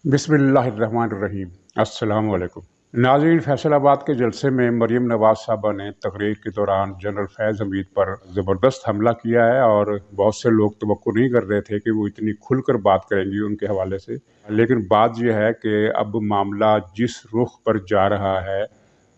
बिस्मिल्लाहिर्रहमानिर्रहीम। अस्सलाम वालेकुम। नाज़रीन, फैसलाबाद के जलसे में मरीम नवाज साहबा ने तकरीर के दौरान जनरल फैज़ हमीद पर ज़बरदस्त हमला किया है और बहुत से लोग तवक्को नहीं कर रहे थे कि वो इतनी खुलकर बात करेंगी उनके हवाले से। लेकिन बात यह है कि अब मामला जिस रुख पर जा रहा है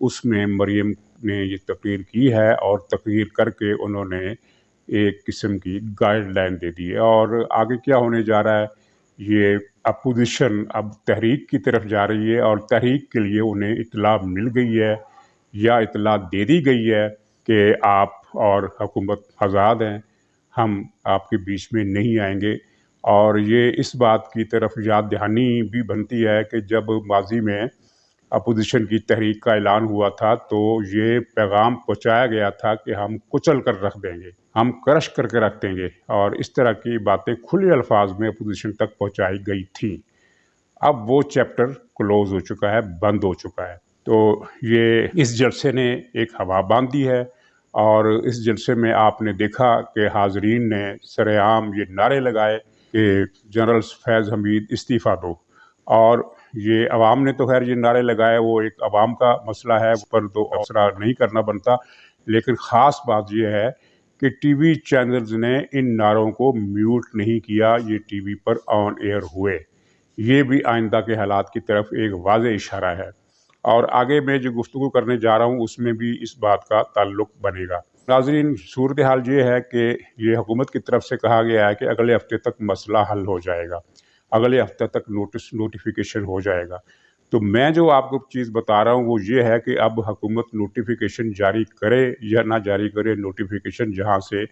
उसमें मरीम ने ये तकरीर की है और तकरीर करके उन्होंने एक किस्म की गाइडलाइन दे दी है। और आगे क्या होने जा रहा है, ये अपोजिशन अब तहरीक की तरफ जा रही है और तहरीक के लिए उन्हें इत्तला मिल गई है या इत्तला दे दी गई है कि आप और हुकूमत आज़ाद हैं, हम आपके बीच में नहीं आएंगे। और ये इस बात की तरफ याद दहानी भी बनती है कि जब माजी में अपोजिशन की तहरीक का ऐलान हुआ था तो ये पैगाम पहुंचाया गया था कि हम कुचल कर रख देंगे, हम क्रश करके रख देंगे, और इस तरह की बातें खुले अल्फाज में अपोजिशन तक पहुंचाई गई थी। अब वो चैप्टर क्लोज हो चुका है, बंद हो चुका है। तो ये इस जलसे ने एक हवा बांधी है और इस जलसे में आपने देखा कि हाजरीन ने सरेआम ये नारे लगाए कि जनरल फैज़ हमीद इस्तीफ़ा दो। और ये अवाम ने तो खैर ये नारे लगाए, वो एक अवाम का मसला है, उस पर तो असरा नहीं करना बनता। लेकिन ख़ास बात यह है कि टीवी चैनल्स ने इन नारों को म्यूट नहीं किया, ये टीवी पर ऑन एयर हुए। ये भी आइंदा के हालात की तरफ एक वाज़ेह इशारा है। और आगे मैं जो गुफ्तगू करने जा रहा हूँ उसमें भी इस बात का ताल्लुक बनेगा। नाज़रीन, सूरत हाल ये है कि ये हुकूमत की तरफ से कहा गया है कि अगले हफ्ते तक मसला हल हो जाएगा, अगले हफ्ते तक नोटिफिकेशन हो जाएगा। तो मैं जो आपको चीज़ बता रहा हूँ वो ये है कि अब हुकूमत नोटिफिकेशन जारी करे या ना जारी करे, नोटिफिकेशन जहाँ से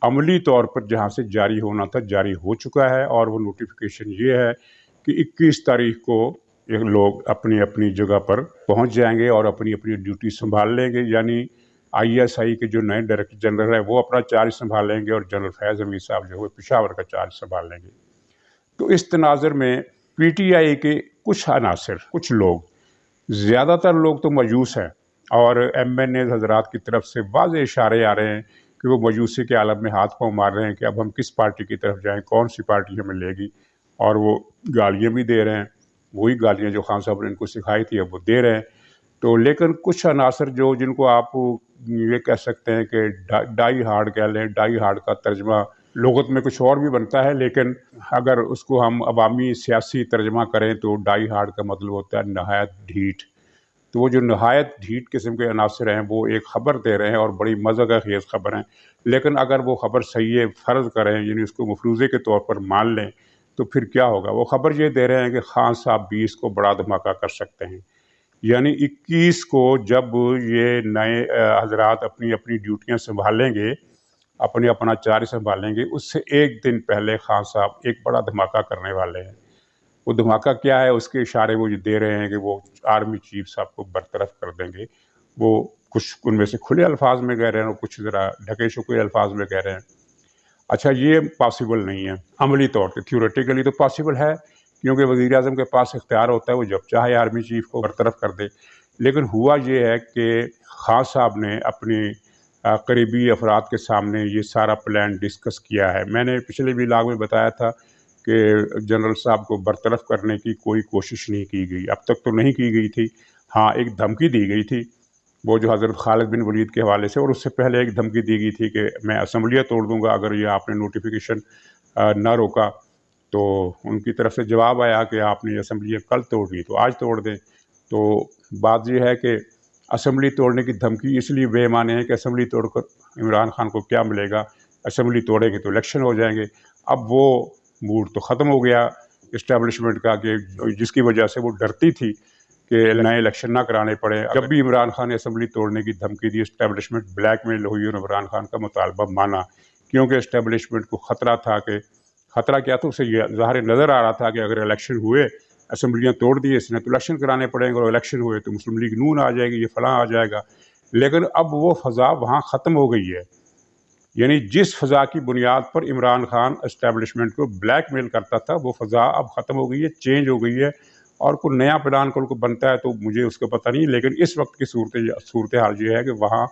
अमली तौर पर जहाँ से जारी होना था जारी हो चुका है। और वो नोटिफिकेशन ये है कि 21 तारीख को ये लोग अपनी अपनी जगह पर पहुंच जाएंगे और अपनी अपनी ड्यूटी संभाल लेंगे। यानी ISI के जो नए डायरेक्टर जनरल है वो अपना चार्ज संभाल लेंगे और जनरल फैज़ हमीद साहब जो है पेशावर का चार्ज संभाल लेंगे। तो इस तनाज़ुर में PTI के कुछ अनासर, कुछ लोग, ज़्यादातर लोग तो मायूस हैं और MNA हजरात की तरफ से वाज़ेह इशारे आ रहे हैं कि वो मायूसी के आलम में हाथ पाँव मार रहे हैं कि अब हम किस पार्टी की तरफ जाएं, कौन सी पार्टी हमें लेगी। और वो गालियाँ भी दे रहे हैं, वही गालियाँ जो खान साहब ने इनको सिखाई थी अब वो दे रहे हैं। तो लेकिन कुछ अनासर जो, जिनको आप ये कह सकते हैं कि डाई हार्ड कह लें, डाई हार्ड का तर्जमा लुगत में कुछ और भी बनता है, लेकिन अगर उसको हम अवामी सियासी तर्जमा करें तो डाई हार्ड का मतलब होता है नहायत ढीठ। तो वो जो नहायत ढीठ किस्म के अनासर हैं वो एक ख़बर दे रहे हैं और बड़ी मज़ा खेज़ ख़बर हैं। लेकिन अगर वो ख़बर सही है फ़र्ज़ करें, यानी उसको मफरूज़े के तौर पर मान लें, तो फिर क्या होगा। वो ख़बर ये दे रहे हैं कि खान साहब 20 को बड़ा धमाका कर सकते हैं। यानी 21 को जब ये नए हजरात अपनी अपनी ड्यूटियाँ संभालेंगे, अपने अपना चार्ज संभालेंगे, उससे एक दिन पहले खान साहब एक बड़ा धमाका करने वाले हैं। वो धमाका क्या है, उसके इशारे वो ये दे रहे हैं कि वो आर्मी चीफ साहब को बरतरफ कर देंगे। वो कुछ उनमें से खुले अल्फाज में कह रहे हैं और कुछ ज़रा ढके छुपे अल्फाज में कह रहे हैं। अच्छा, ये पॉसिबल नहीं है अमली तौर पे, थ्योरेटिकली तो पॉसिबल है क्योंकि वज़ीर आज़म के पास इख्तियार होता है, वो जब चाहे आर्मी चीफ को बरतरफ कर दे। लेकिन हुआ ये है कि खान साहब ने अपने करीबी अफराद के सामने ये सारा प्लान डिस्कस किया है। मैंने पिछले व्लॉग में बताया था कि जनरल साहब को बरतरफ करने की कोई कोशिश नहीं की गई, अब तक तो नहीं की गई थी। हाँ, एक धमकी दी गई थी, वो जो हज़रत खालिद बिन वलीद के हवाले से, और उससे पहले एक धमकी दी गई थी कि मैं असम्बलियाँ तोड़ दूंगा अगर ये आपने नोटिफिकेशन ना रोका। तो उनकी तरफ से जवाब आया कि आपने ये असम्बलियाँ कल तोड़नी तो आज तोड़ दें। तो बात यह है कि असम्बली तोड़ने की धमकी इसलिए बेईमानी है कि असम्बली तोड़कर इमरान खान को क्या मिलेगा, असम्बली तोड़ेंगे तो इलेक्शन हो जाएंगे। अब वो मूड तो ख़त्म हो गया इस्टेब्लिशमेंट का, कि जिसकी वजह से वो डरती थी कि नए इलेक्शन ना कराने पड़े। जब भी इमरान खान ने असम्बली तोड़ने की धमकी दी, इस्टेब्लिशमेंट ब्लैकमेल हुई और इमरान खान का मुतालबा माना, क्योंकि इस्टेब्लिशमेंट को ख़तरा था कि, ख़तरा क्या था, उसे ज़ाहिर नज़र आ रहा था कि अगर इलेक्शन हुए, असम्बलियाँ तोड़ दी इसने तो इलेक्शन कराने पड़ेंगे, और इलेक्शन हुए तो मुस्लिम लीग नून आ जाएगी, ये फलां आ जाएगा। लेकिन अब वो फ़ज़ा वहाँ ख़त्म हो गई है। यानी जिस फ़ज़ा की बुनियाद पर इमरान खान इस्टेब्लिशमेंट को ब्लैकमेल करता था वो फ़ज़ा अब ख़त्म हो गई है, चेंज हो गई है। और कोई नया प्लान कल को बनता है तो मुझे उसका पता नहीं, लेकिन इस वक्त की सूरत हाल ये है कि वहाँ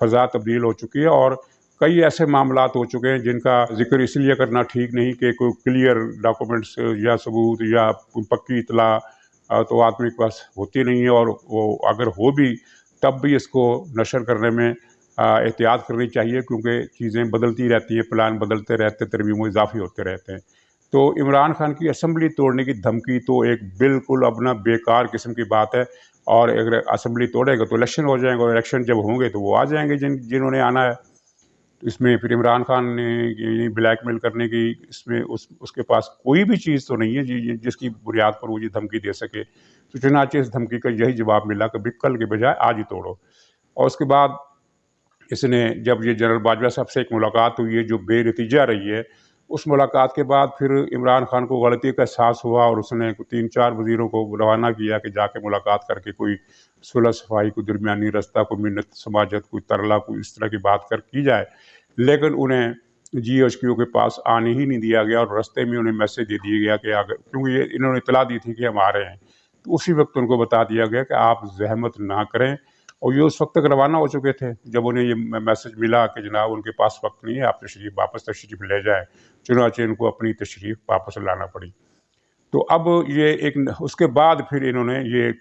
फ़ज़ा तब्दील हो चुकी है और कई ऐसे मामलात हो चुके हैं जिनका जिक्र इसलिए करना ठीक नहीं कि कोई क्लियर डॉक्यूमेंट्स या सबूत या पक्की इतला तो आदमी के पास होती नहीं है, और वो अगर हो भी तब भी इसको नशर करने में एहतियात करनी चाहिए, क्योंकि चीज़ें बदलती रहती हैं, प्लान बदलते रहते, तरमीम इजाफी होते रहते हैं। तो इमरान खान की असेंबली तोड़ने की धमकी तो एक बिल्कुल अपना बेकार किस्म की बात है, और अगर असेंबली तोड़ेगा तो इलेक्शन हो जाएंगे, और इलेक्शन जब होंगे तो वो आ जाएंगे जिन्होंने आना है। इसमें फिर इमरान खान ने ब्लैकमेल करने की, इसमें उसके पास कोई भी चीज़ तो नहीं है जिसकी बुनियाद पर वो ये धमकी दे सके। तो चुनांचे इस धमकी का यही जवाब मिला कि भी कल के बजाय आज ही तोड़ो। और उसके बाद इसने जब ये जनरल बाजवा साहब से एक मुलाकात हुई है जो बेनतीजा रही है, उस मुलाकात के बाद फिर इमरान खान को गलती का एहसास हुआ और उसने 3-4 वज़ीरों को रवाना किया कि जाके मुलाकात करके कोई सुलह सफाई, कोई दरमियानी रास्ता, कोई मिन्नत समाजत, कोई तरला, कोई इस तरह की बात की जाए। लेकिन उन्हें GHQ के पास आने ही नहीं दिया गया, और रास्ते में उन्हें मैसेज दे दिया गया कि अगर, क्योंकि ये इन्होंने इतला दी थी कि हम आ रहे हैं, तो उसी वक्त उनको बता दिया गया कि आप जहमत ना करें। और ये उस वक्त तक रवाना हो चुके थे जब उन्हें ये मैसेज मिला कि जनाब उनके पास वक्त नहीं है, आप वापस तशरीफ़ ले जाएं। चुनांचे इनको अपनी तशरीफ़ वापस लाना पड़ी। तो अब ये एक, उसके बाद फिर इन्होंने ये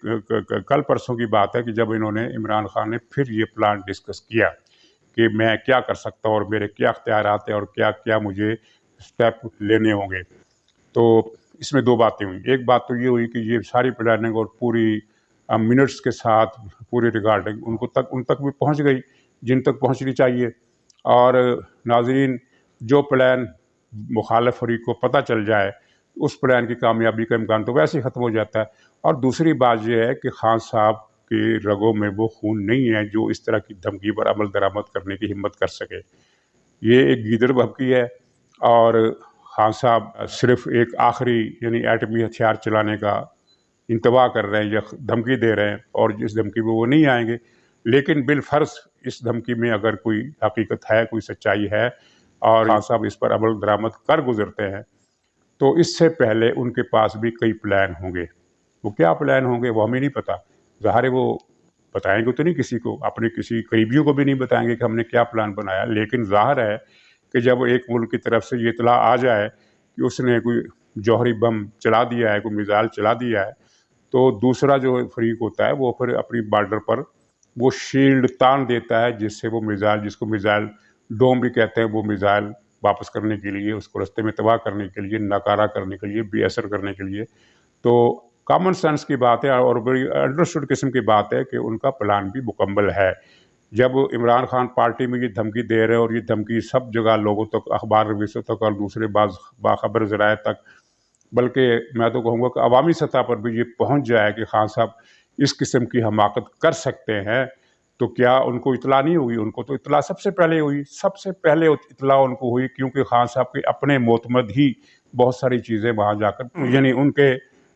कल परसों की बात है कि जब इन्होंने, इमरान खान ने फिर ये प्लान डिस्कस किया कि मैं क्या कर सकता हूँ और मेरे क्या इख्तियारात हैं और क्या क्या मुझे स्टेप लेने होंगे। तो इसमें 2 बातें हुई। एक बात तो ये हुई कि ये सारी प्लानिंग और पूरी मिनट्स के साथ पूरी रिकॉर्डिंग उन तक भी पहुंच गई जिन तक पहुंचनी चाहिए। और नाज़रीन, जो प्लान मुखालिफ फरीक को पता चल जाए, उस प्लान की कामयाबी का इम्कान तो वैसे ही ख़त्म हो जाता है। और दूसरी बात यह है कि खान साहब के रगों में वो खून नहीं है जो इस तरह की धमकी पर अमल दरामद करने की हिम्मत कर सके। ये एक गीदड़ भभकी है, और खान साहब सिर्फ एक आखिरी यानी एटमी हथियार चलाने का इंतवा कर रहे हैं या धमकी दे रहे हैं, और जिस धमकी में वो नहीं आएंगे। लेकिन बिलफर्ज इस धमकी में अगर कोई हकीकत है, कोई सच्चाई है, और खान साहब इस पर अमल दरामद कर गुजरते हैं, तो इससे पहले उनके पास भी कई प्लान होंगे। वो क्या प्लान होंगे वो हमें नहीं पता। ज़ाहिर है वो बताएंगे तो नहीं किसी को, अपने किसी करीबियों को भी नहीं बताएंगे कि हमने क्या प्लान बनाया। लेकिन ज़ाहिर है कि जब एक मुल्क की तरफ से ये इतला आ जाए कि उसने कोई जौहरी बम चला दिया है, कोई मिसाइल चला दिया है, तो दूसरा जो फरीक होता है वो फिर अपनी बॉर्डर पर वो शील्ड तान देता है, जिससे वो मिसाइल, जिसको मिसाइल डोम भी कहते हैं, वो मिसाइल वापस करने के लिए, उसको रास्ते में तबाह करने के लिए, नाकारा करने के लिए, बेअसर करने के लिए। तो कॉमन सेंस की बात है और बड़ी अंडरस्टूड किस्म की बात है कि उनका प्लान भी मुकम्मल है। जब इमरान खान पार्टी में ये धमकी दे रहे हैं, और ये धमकी सब जगह लोगों तक, अखबार रवीसों तक और दूसरे बाखबर ज़राए तक, बल्कि मैं तो कहूँगा कि अवामी सतह पर भी ये पहुँच जाए कि खान साहब इस किस्म की हमाकत कर सकते हैं, तो क्या उनको इतला नहीं हुई? उनको तो इतला सबसे पहले हुई, सबसे पहले इतला उनको हुई, क्योंकि खान साहब के अपने मोतमद ही बहुत सारी चीज़ें वहाँ जाकर यानी उनके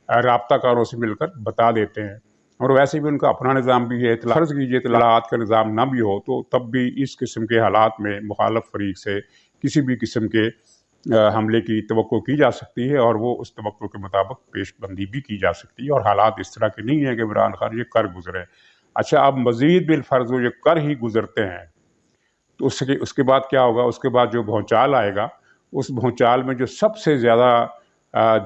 राब्ताकारों से मिलकर बता देते हैं। और वैसे भी उनका अपना निज़ाम भी है। फ़र्ज़ कीजिए इत्तलाआत का निज़ाम ना भी हो, तो तब भी इस किस्म के हालात में मुखालिफ फरीक से किसी भी किस्म के हमले की तवक्को की जा सकती है, और वो उस तवक्को के मुताबिक पेशबंदी भी की जा सकती है। और हालात इस तरह के नहीं है कि इमरान खान ये कर गुजरे। अच्छा, अब मज़ीद बिलफ़र्ज़ वो ये कर ही गुजरते हैं, तो उसके बाद क्या होगा? उसके बाद जो भौचाल आएगा, उस भौचाल में जो सबसे ज़्यादा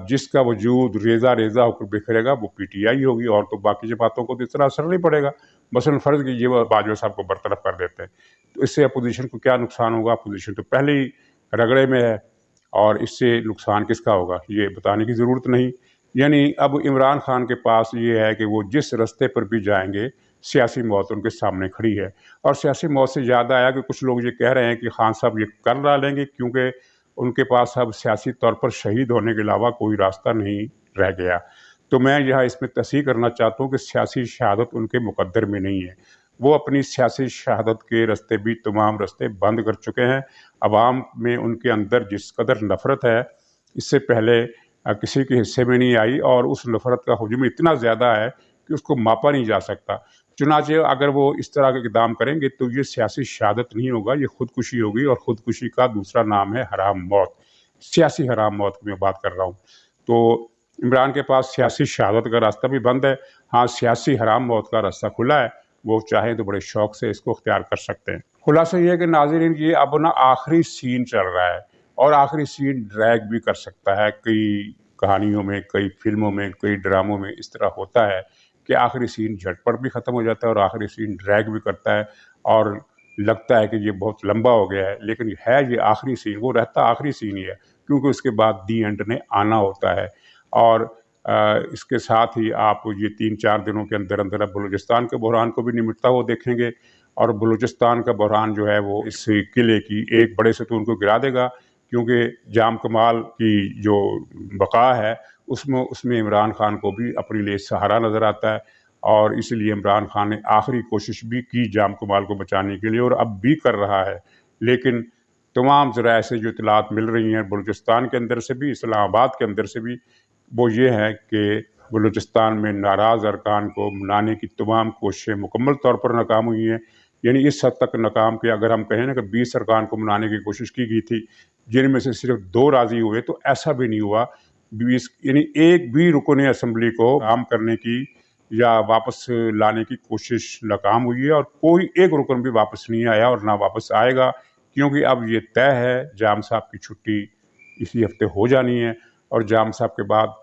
जिसका वजूद रेज़ा रेज़ा होकर बिखरेगा वो PTI होगी, और तो बाकी जमातों को तो इतना असर नहीं पड़ेगा। मसलन फ़र्ज़ कीजिए वो बाजवा साहब को बरतरफ कर देते हैं, तो इससे अपोजिशन को क्या नुकसान होगा? अपोजिशन तो पहले ही रगड़े में है, और इससे नुकसान किसका होगा ये बताने की ज़रूरत नहीं। यानी अब इमरान खान के पास ये है कि वो जिस रास्ते पर भी जाएंगे, सियासी मौत उनके सामने खड़ी है। और सियासी मौत से याद आया कि कुछ लोग ये कह रहे हैं कि खान साहब ये कर डालेंगे, क्योंकि उनके पास अब सियासी तौर पर शहीद होने के अलावा कोई रास्ता नहीं रह गया। तो मैं यहाँ इसमें तस्हीह करना चाहता हूँ कि सियासी शहादत उनके मुकद्दर में नहीं है। वो अपनी सियासी शहादत के रास्ते भी तमाम रास्ते बंद कर चुके हैं। अवाम में उनके अंदर जिस कदर नफ़रत है, इससे पहले किसी के हिस्से में नहीं आई, और उस नफ़रत का हुजूम इतना ज़्यादा है कि उसको मापा नहीं जा सकता। चुनांचे अगर वो इस तरह के इक़दाम करेंगे तो ये सियासी शहादत नहीं होगा, ये खुदकुशी होगी, और ख़ुदकुशी का दूसरा नाम है हराम मौत। सियासी हराम मौत की मैं बात कर रहा हूँ। तो इमरान के पास सियासी शहादत का रास्ता भी बंद है, हाँ सियासी हराम मौत का रास्ता खुला है। वो चाहें तो बड़े शौक़ से इसको अख्तियार कर सकते हैं। खुलासा ये है कि नाज़रीन ये अब ना आखिरी सीन चल रहा है और आखिरी सीन ड्रैग भी कर सकता है। कई कहानियों में, कई फिल्मों में, कई ड्रामों में इस तरह होता है कि आखिरी सीन झटपट भी ख़त्म हो जाता है और आखिरी सीन ड्रैग भी करता है और लगता है कि ये बहुत लंबा हो गया है, लेकिन है ये आखिरी सीन, वो रहता आखिरी सीन ही है, क्योंकि उसके बाद दी एंड ने आना होता है। और इसके साथ ही आप ये 3-4 दिनों के अंदर अंदर अब बलूचिस्तान के बहरान को भी निमटता हुआ देखेंगे और बलूचिस्तान का बहरान जो है वो इस किले की एक बड़े सतून को गिरा देगा, क्योंकि जाम कमाल की जो बका है उसमें इमरान खान को भी अपने लिए सहारा नज़र आता है और इसलिए इमरान खान ने आखिरी कोशिश भी की जाम कमाल को बचाने के लिए और अब भी कर रहा है। लेकिन तमाम ज़राए से जो इतलात मिल रही हैं बलूचिस्तान के अंदर से भी, इस्लामाबाद के अंदर से भी, वो ये है कि बलूचिस्तान में नाराज़ अरकान को मनाने की तमाम कोशिशें मुकम्मल तौर पर नाकाम हुई हैं। यानी इस हद तक नाकाम कि अगर हम कहें ना कि 20 अरकान को मनाने की कोशिश की गई थी, जिनमें से सिर्फ 2 राज़ी हुए, तो ऐसा भी नहीं हुआ। 20 यानी एक भी रुकन असम्बली को आम करने की या वापस लाने की कोशिश नाकाम हुई है और कोई एक रुकन भी वापस नहीं आया और ना वापस आएगा, क्योंकि अब ये तय है जाम साहब की छुट्टी इसी हफ्ते हो जानी है और जाम साहब के बाद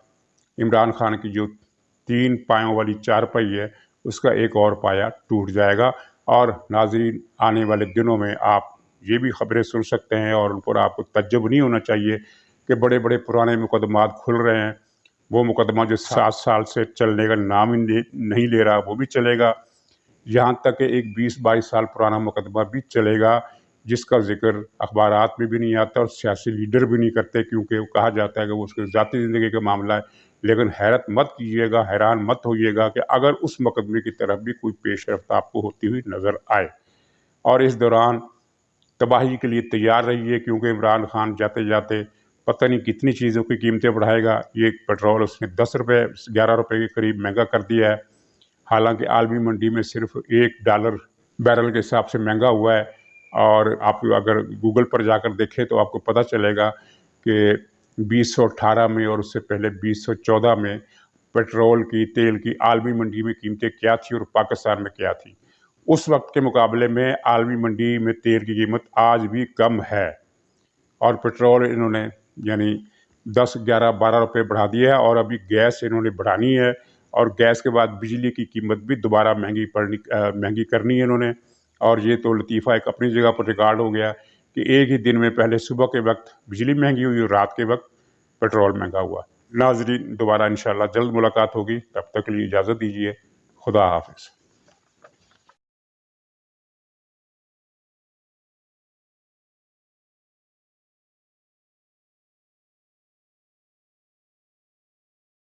इमरान खान की जो 3 पायों वाली चारपाई है उसका एक और पाया टूट जाएगा। और नाज़रीन आने वाले दिनों में आप ये भी ख़बरें सुन सकते हैं और उन पर आपको तज्जुब नहीं होना चाहिए कि बड़े बड़े पुराने मुकदमात खुल रहे हैं। वो मुकदमा जो 7 साल से चलने का नाम ही नहीं ले रहा वो भी चलेगा। यहाँ तक कि एक 20-22 साल पुराना मुकदमा भी चलेगा जिसका जिक्र अखबारात में भी नहीं आता और सियासी लीडर भी नहीं करते, क्योंकि वो कहा जाता है कि वो उसकी ज़ाती ज़िंदगी का मामला है। लेकिन हैरत मत कीजिएगा, हैरान मत होइएगा कि अगर उस मुकदमे की तरफ भी कोई पेशरफ्त आपको होती हुई नज़र आए। और इस दौरान तबाही के लिए तैयार रहिए, क्योंकि इमरान खान जाते जाते पता नहीं कितनी चीज़ों की कीमतें बढ़ाएगा। ये पेट्रोल उसने 10 रुपये 11 रुपये के करीब महंगा कर दिया है, हालांकि आलमी मंडी में सिर्फ $1 बैरल के हिसाब से महंगा हुआ है। और आप अगर गूगल पर जाकर देखें तो आपको पता चलेगा कि 2018 में और उससे पहले 2014 में पेट्रोल की, तेल की आलमी मंडी में कीमतें क्या थी और पाकिस्तान में क्या थी। उस वक्त के मुकाबले में आलमी मंडी में तेल की कीमत आज भी कम है और पेट्रोल इन्होंने यानी 10, 11, 12 रुपये बढ़ा दिया है और अभी गैस इन्होंने बढ़ानी है और गैस के बाद बिजली की कीमत भी दोबारा महंगी करनी है इन्होंने। और ये तो लतीफ़ा एक अपनी जगह पर रिकॉर्ड हो गया कि एक ही दिन में पहले सुबह के वक्त बिजली महंगी हुई और रात के वक्त पेट्रोल महंगा हुआ। नाज़रीन दोबारा इंशाअल्लाह जल्द मुलाकात होगी, तब तक के लिए इजाज़त दीजिए। खुदा हाफ़िज़।